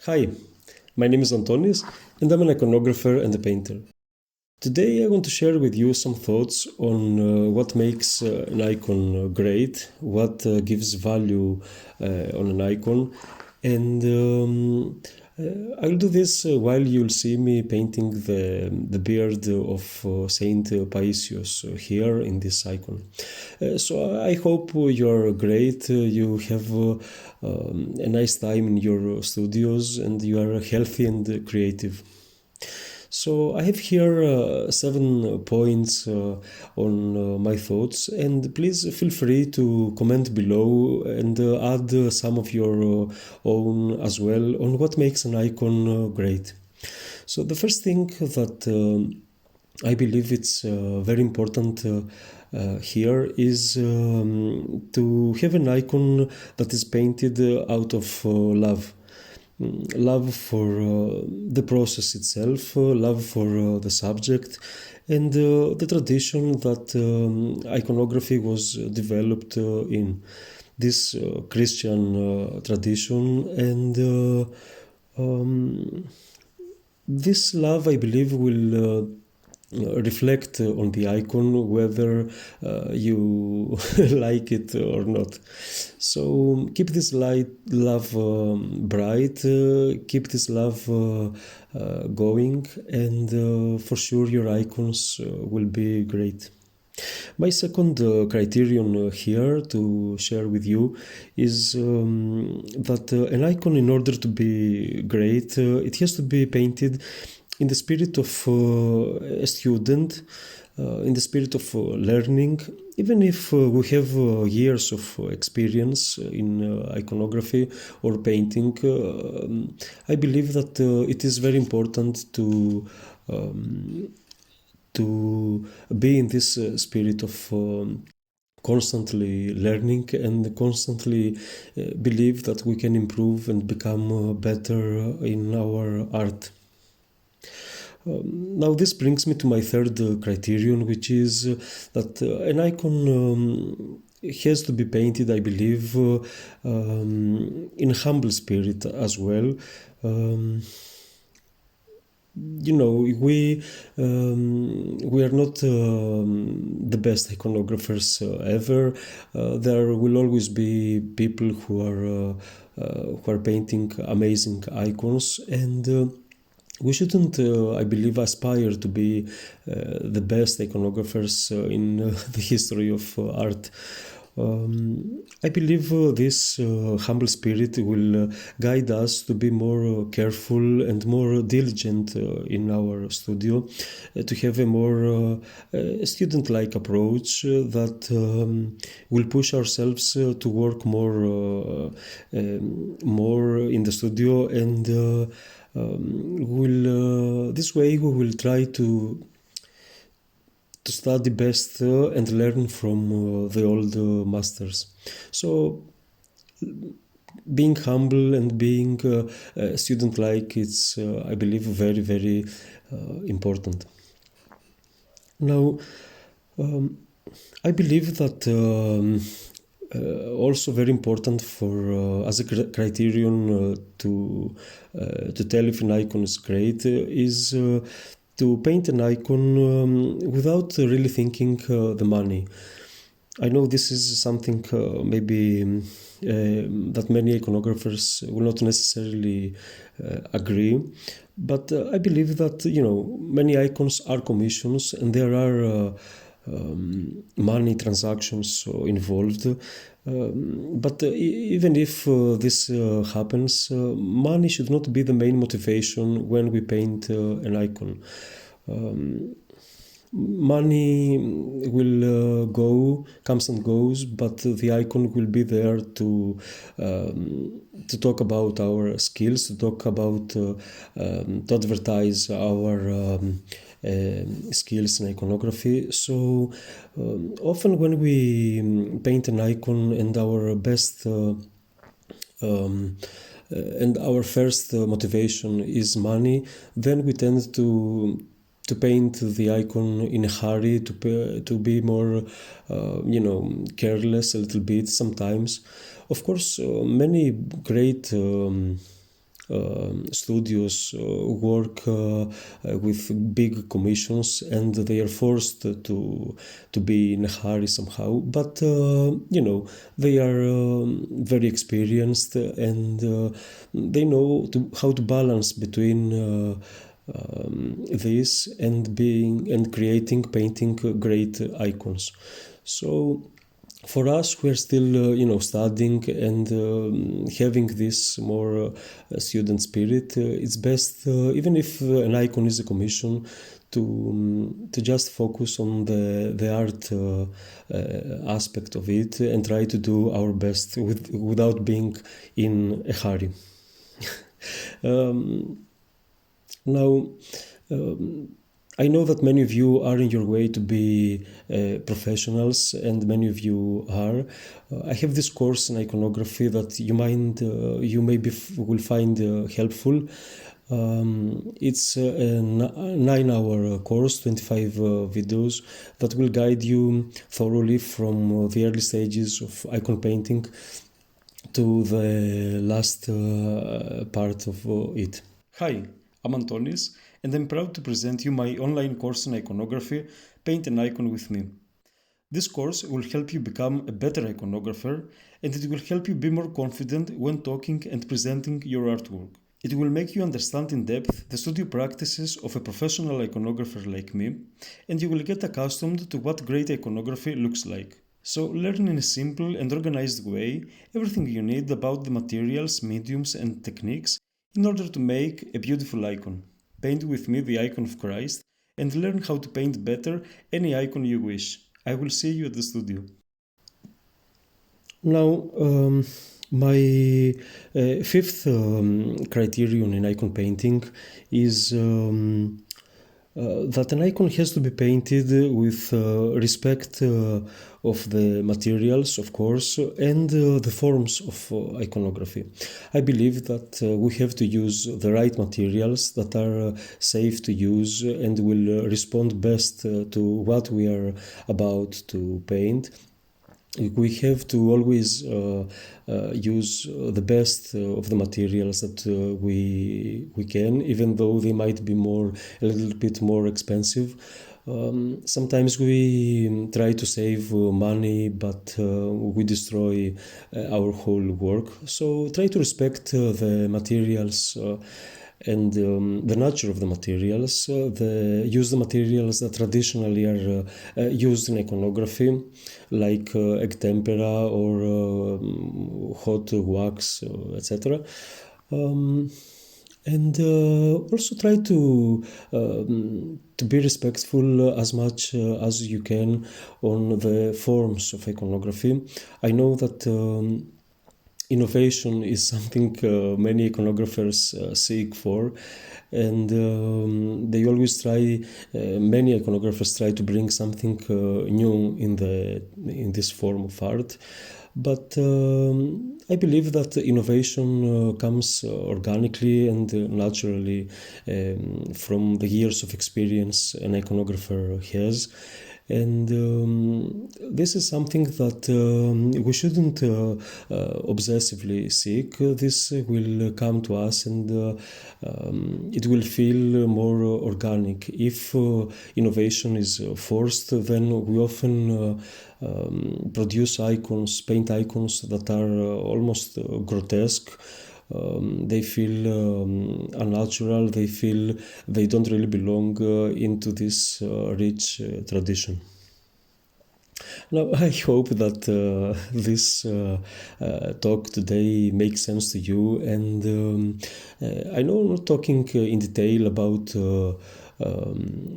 Hi, my name is Antonis and I'm an iconographer and a painter. Today I want to share with you some thoughts on what makes an icon great, what gives value on an icon, and I'll do this while you'll see me painting the beard of Saint Paisios here in this icon. So I hope you're great, you have a nice time in your studios and you are healthy and creative. So I have here 7 points on my thoughts, and please feel free to comment below and add some of your own as well on what makes an icon great. So the first thing that I believe it's very important here is to have an icon that is painted out of love. Love for the process itself, love for the subject, and the tradition that iconography was developed in this Christian tradition. And this love, I believe, will reflect on the icon whether you like it or not. So keep this love bright, keep this love going, and for sure your icons will be great. My second criterion here to share with you is that an icon, in order to be great, it has to be painted in the spirit of a student, in the spirit of learning. Even if we have years of experience in iconography or painting, I believe that it is very important to be in this spirit of constantly learning and constantly believe that we can improve and become better in our art. Now this brings me to my third criterion, which is that an icon has to be painted, I believe, in a humble spirit as well. We are not the best iconographers ever. There will always be people who are painting amazing icons, and we shouldn't, I believe, aspire to be the best iconographers in the history of art. I believe this humble spirit will guide us to be more careful and more diligent in our studio, to have a more student-like approach that will push ourselves to work more in the studio, and this way we will try to study best and learn from the old masters. So being humble and being student-like, it's I believe very, very important. Now I believe that also very important for as a criterion to tell if an icon is great is to paint an icon without really thinking the money. I know this is something maybe that many iconographers will not necessarily agree, but I believe that many icons are commissions and there are money transactions involved. But even if this happens, money should not be the main motivation when we paint an icon. Money will comes and goes, but the icon will be there to talk about our skills, to talk about, to advertise our skills in iconography. So often when we paint an icon and our best and our first motivation is money, then we tend to paint the icon in a hurry, to be more careless a little bit sometimes. Of course, many great studios work with big commissions and they are forced to be in a hurry somehow, but they are very experienced and they know how to balance between this and painting great icons. So for us, we are still, studying and having this more student spirit. It's best, even if an icon is a commission, to just focus on the art aspect of it and try to do our best without being in a hurry. Now, I know that many of you are in your way to be professionals, and many of you are. I have this course in iconography that you maybe will find helpful. It's a 9-hour course, 25 videos that will guide you thoroughly from the early stages of icon painting to the last part of it. Hi, I'm Antonis, and I'm proud to present you my online course in iconography, Paint an Icon with Me. This course will help you become a better iconographer, and it will help you be more confident when talking and presenting your artwork. It will make you understand in depth the studio practices of a professional iconographer like me, and you will get accustomed to what great iconography looks like. So learn in a simple and organized way everything you need about the materials, mediums and techniques in order to make a beautiful icon. Paint with me the icon of Christ and learn how to paint better any icon you wish. I will see you at the studio. Now, my fifth criterion in icon painting is that an icon has to be painted with respect of the materials, of course, and the forms of iconography. I believe that we have to use the right materials that are safe to use and will respond best to what we are about to paint. We have to always use the best of the materials that we can, even though they might be a little bit more expensive. Sometimes we try to save money, but we destroy our whole work. So try to respect the materials and the nature of the materials. Use the materials that traditionally are used in iconography, like egg tempera or hot wax, etc. And also try to be respectful as much as you can on the forms of iconography. I know that innovation is something many iconographers seek for, and they always many iconographers try to bring something new in this form of art. But I believe that innovation comes organically and naturally from the years of experience an iconographer has. And this is something that we shouldn't obsessively seek. This will come to us and it will feel more organic. If innovation is forced, then we often produce paint icons that are almost grotesque. They feel unnatural, they feel they don't really belong into this rich tradition. Now, I hope that this talk today makes sense to you, and I know I'm not talking in detail about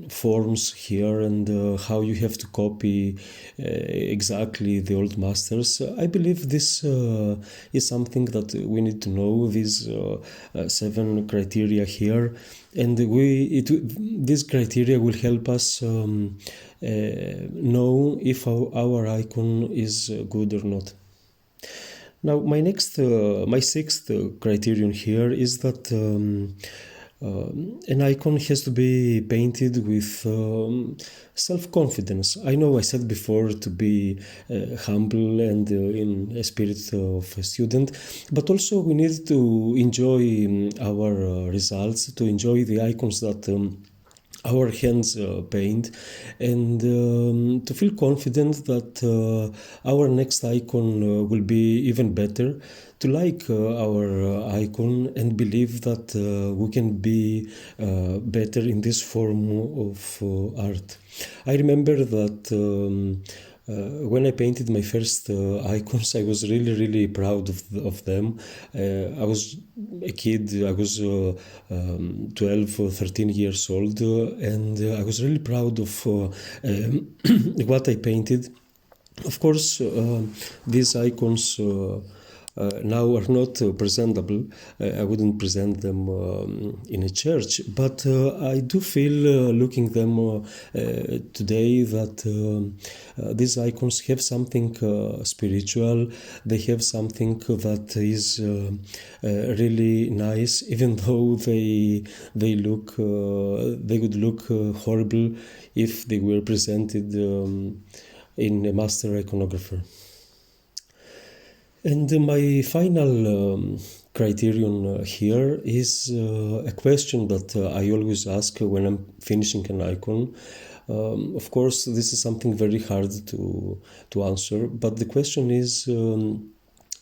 forms here and how you have to copy exactly the old masters. I believe this is something that we need to know, these 7 criteria here, and these criteria will help us know if our icon is good or not. Now, my 6th criterion here is that an icon has to be painted with self-confidence. I know I said before to be humble and in a spirit of a student, but also we need to enjoy our results, to enjoy the icons that our hands paint, and to feel confident that our next icon will be even better, to like our icon and believe that we can be better in this form of art. I remember that when I painted my first icons, I was really proud of them. I was a kid, I was 12 or 13 years old, and I was really proud of what I painted. Of course, these icons now are not presentable. I wouldn't present them in a church, but I do feel looking them today that these icons have something spiritual. They have something that is really nice, even though they would look horrible if they were presented in a master iconographer. And my final criterion here is a question that I always ask when I'm finishing an icon. Of course, this is something very hard to answer, but the question is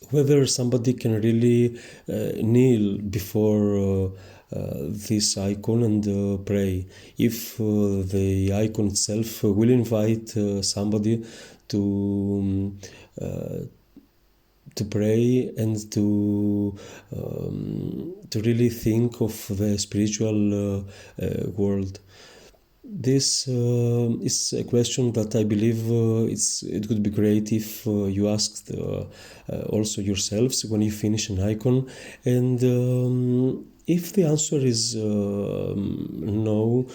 whether somebody can really kneel before this icon and pray. If the icon itself will invite somebody to pray and to really think of the spiritual world. This is a question that I believe it would be great if you asked also yourselves when you finish an icon, and if the answer is no,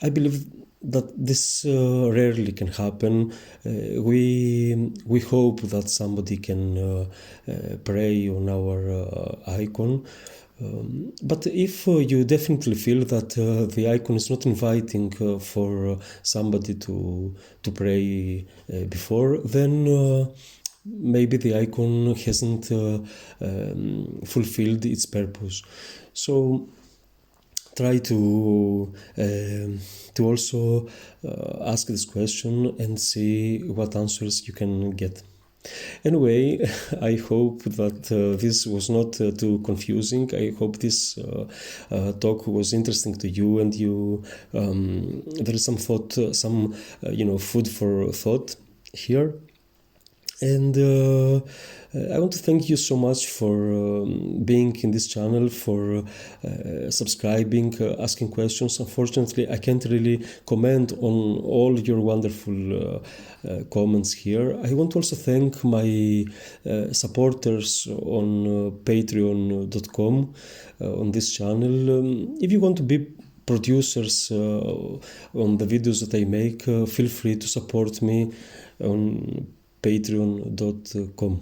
I believe that this rarely can happen. We hope that somebody can pray on our icon. But if you definitely feel that the icon is not inviting for somebody to pray before, then maybe the icon hasn't fulfilled its purpose. So try to also ask this question and see what answers you can get. Anyway, I hope that this was not too confusing. I hope this talk was interesting to you, and there is some thought, some food for thought here. And I want to thank you so much for being in this channel, for subscribing, asking questions. Unfortunately, I can't really comment on all your wonderful comments here. I want to also thank my supporters on patreon.com on this channel. If you want to be producers on the videos that I make, feel free to support me on patreon.com.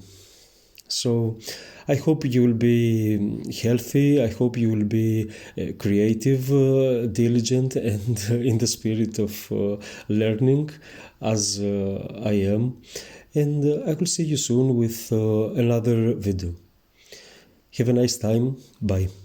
So I hope you will be healthy. I hope you will be creative, diligent, and in the spirit of learning as I am. And I will see you soon with another video. Have a nice time. Bye.